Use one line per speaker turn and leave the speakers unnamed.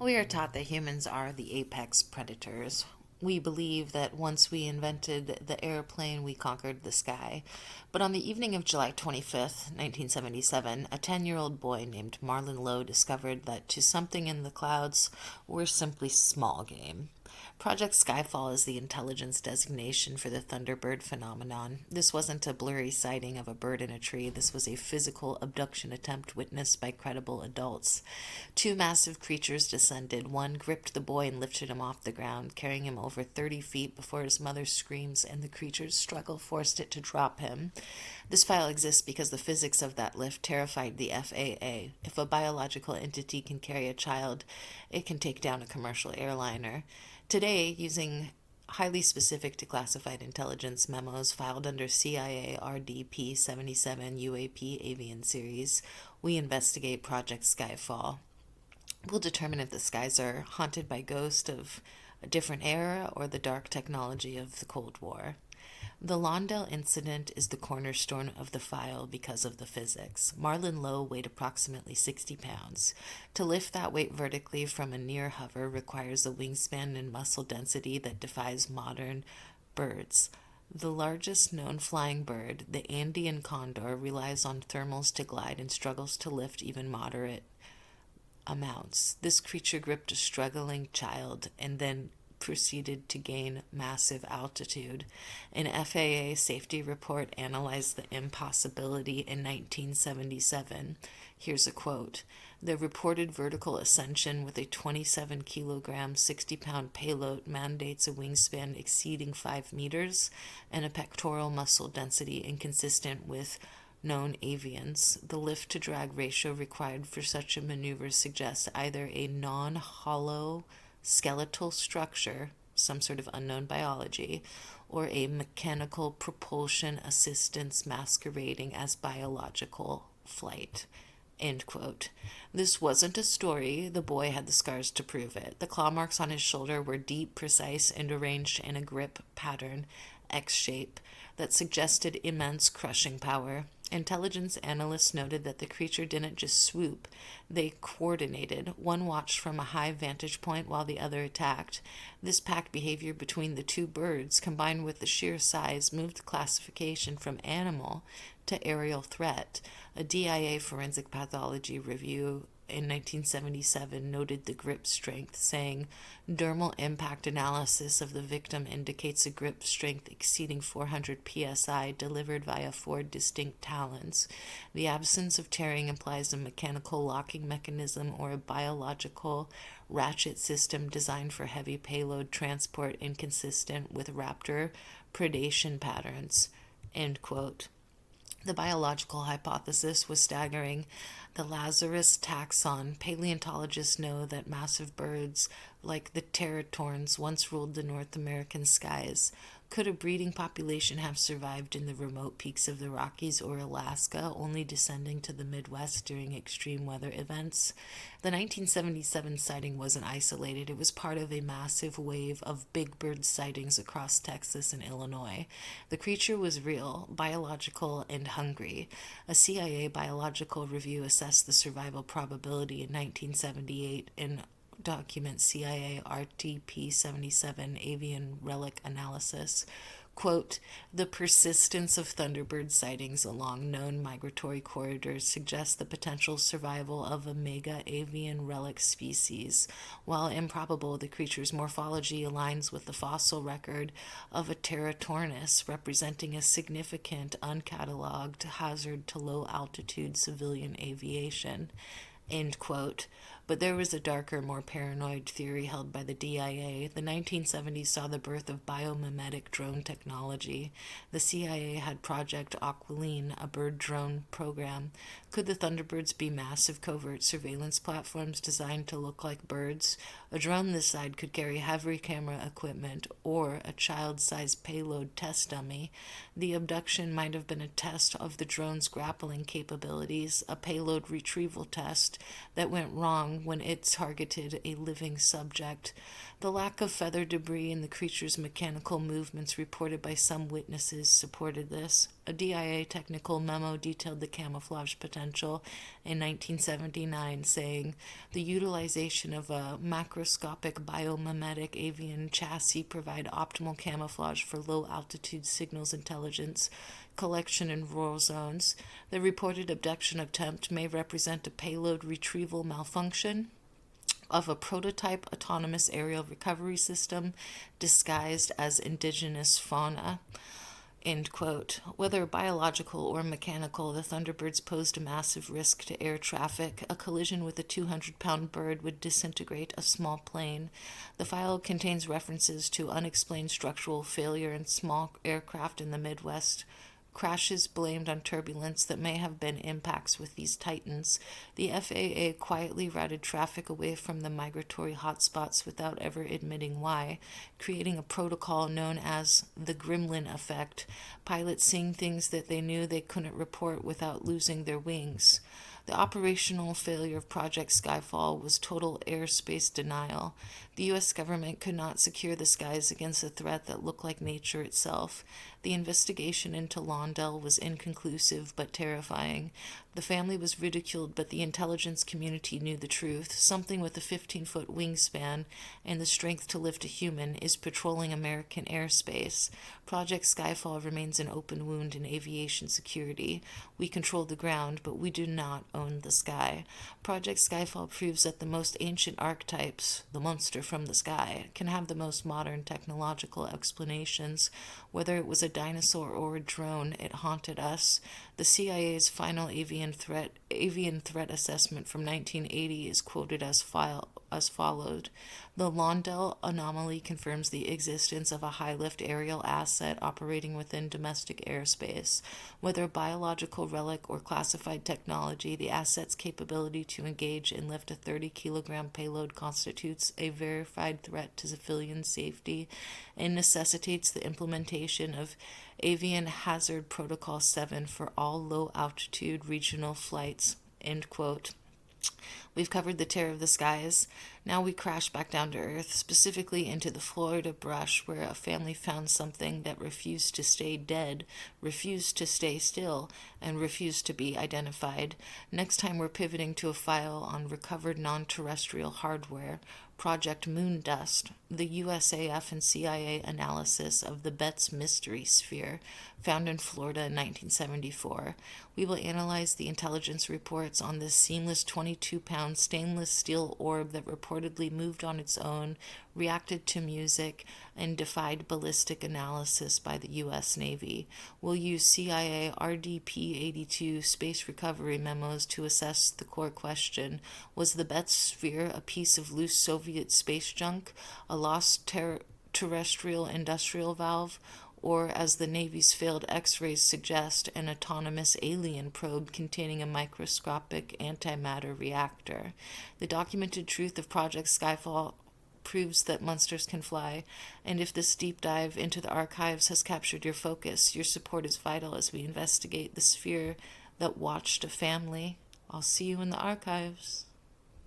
We are taught that humans are the apex predators. We believe that once we invented the airplane, we conquered the sky. But on the evening of July 25th, 1977, a 10-year-old boy named Marlon Lowe discovered that to something in the clouds, we're simply small game. Project Skyfall is the intelligence designation for the Thunderbird phenomenon. This wasn't a blurry sighting of a bird in a tree. This was a physical abduction attempt witnessed by credible adults. Two massive creatures descended. One gripped the boy and lifted him off the ground, carrying him over 30 feet before his mother's screams and the creature's struggle forced it to drop him. This file exists because the physics of that lift terrified the FAA. If a biological entity can carry a child, it can take down a commercial airliner. Today, using highly specific declassified intelligence memos filed under CIA RDP77 UAP Avian Series, we investigate Project Skyfall. We'll determine if the skies are haunted by ghosts of a different era or the dark technology of the Cold War. The Lawndale incident is the cornerstone of the file because of the physics. Marlon Lowe weighed approximately 60 pounds. To lift that weight vertically from a near hover requires a wingspan and muscle density that defies modern birds. The largest known flying bird, the Andean condor, relies on thermals to glide and struggles to lift even moderate amounts. This creature gripped a struggling child and then proceeded to gain massive altitude. An FAA safety report analyzed the impossibility in 1977. Here's a quote. The reported vertical ascension with a 27 kilogram, 60-pound payload mandates a wingspan exceeding 5 meters and a pectoral muscle density inconsistent with known avians. The lift-to-drag ratio required for such a maneuver suggests either a non-hollow skeletal structure, some sort of unknown biology, or a mechanical propulsion assistance masquerading as biological flight. End quote. This wasn't a story. The boy had the scars to prove it. The claw marks on his shoulder were deep, precise, and arranged in a grip pattern, X shape, that suggested immense crushing power. Intelligence analysts noted that the creature didn't just swoop, they coordinated. One watched from a high vantage point while the other attacked. This pack behavior between the two birds, combined with the sheer size, moved the classification from animal to aerial threat. A DIA forensic pathology review in 1977 noted the grip strength, saying, dermal impact analysis of the victim indicates a grip strength exceeding 400 psi delivered via 4 distinct talons. The absence of tearing implies a mechanical locking mechanism or a biological ratchet system designed for heavy payload transport inconsistent with raptor predation patterns. End quote. The biological hypothesis was staggering. The Lazarus taxon. Paleontologists know that massive birds like the teratorns once ruled the North American skies. Could a breeding population have survived in the remote peaks of the Rockies or Alaska, only descending to the Midwest during extreme weather events? The 1977 sighting wasn't isolated. It was part of a massive wave of big bird sightings across Texas and Illinois. The creature was real, biological, and hungry. A CIA biological review assessed the survival probability in 1978 in document CIA RDP77 avian relic analysis. Quote, the persistence of Thunderbird sightings along known migratory corridors suggests the potential survival of a mega avian relic species. While improbable, the creature's morphology aligns with the fossil record of a Teratornis, representing a significant uncatalogued hazard to low-altitude civilian aviation. End quote. But there was a darker, more paranoid theory held by the DIA. The 1970s saw the birth of biomimetic drone technology. The CIA had Project Aquiline, a bird drone program. Could the Thunderbirds be massive covert surveillance platforms designed to look like birds? A drone this side could carry heavy camera equipment or a child-sized payload test dummy. The abduction might have been a test of the drone's grappling capabilities, a payload retrieval test that went wrong when it targeted a living subject. The lack of feather debris in the creature's mechanical movements reported by some witnesses supported this. A DIA technical memo detailed the camouflage potential in 1979, saying the utilization of a macroscopic biomimetic avian chassis provide optimal camouflage for low-altitude signals intelligence collection in rural zones. The reported abduction attempt may represent a payload retrieval malfunction of a prototype autonomous aerial recovery system disguised as indigenous fauna. End quote. Whether biological or mechanical, the Thunderbirds posed a massive risk to air traffic. A collision with a 200-pound bird would disintegrate a small plane. The file contains references to unexplained structural failure in small aircraft in the Midwest, crashes blamed on turbulence that may have been impacts with these titans. The FAA quietly routed traffic away from the migratory hotspots without ever admitting why, creating a protocol known as the gremlin effect, pilots seeing things that they knew they couldn't report without losing their wings. The operational failure of Project SKYFALL was total airspace denial. The U.S. government could not secure the skies against a threat that looked like nature itself. The investigation into Lawndale was inconclusive but terrifying. The family was ridiculed, but the intelligence community knew the truth. Something with a 15-foot wingspan and the strength to lift a human is patrolling American airspace. Project SKYFALL remains an open wound in aviation security. We control the ground, but we do not own the sky. Project SKYFALL proves that the most ancient archetypes, the monster from the sky, can have the most modern technological explanations. Whether it was a dinosaur or a drone, it haunted us. The CIA's final avian threat assessment from 1980 is quoted as followed. The Lawndale anomaly confirms the existence of a high-lift aerial asset operating within domestic airspace. Whether biological relic or classified technology, the asset's capability to engage and lift a 30-kilogram payload constitutes a verified threat to civilian safety and necessitates the implementation of Avian Hazard Protocol 7 for all low-altitude regional flights. End quote. We've covered the terror of the skies. Now we crash back down to Earth, specifically into the Florida brush, where a family found something that refused to stay dead, refused to stay still, and refused to be identified. Next time we're pivoting to a file on recovered non-terrestrial hardware, Project Moondust, the USAF and CIA analysis of the Betz mystery sphere found in Florida in 1974. We will analyze the intelligence reports on this seamless 22-pound stainless steel orb that reportedly moved on its own, reacted to music, and defied ballistic analysis by the U.S. Navy. We'll use CIA RDP82 space recovery memos to assess the core question: was the Betz sphere a piece of loose Soviet space junk, a lost terrestrial industrial valve, or, as the Navy's failed X-rays suggest, an autonomous alien probe containing a microscopic antimatter reactor? The documented truth of Project SKYFALL proves that monsters can fly, and if this deep dive into the archives has captured your focus, your support is vital as we investigate the sphere that watched a family. I'll see you in the archives.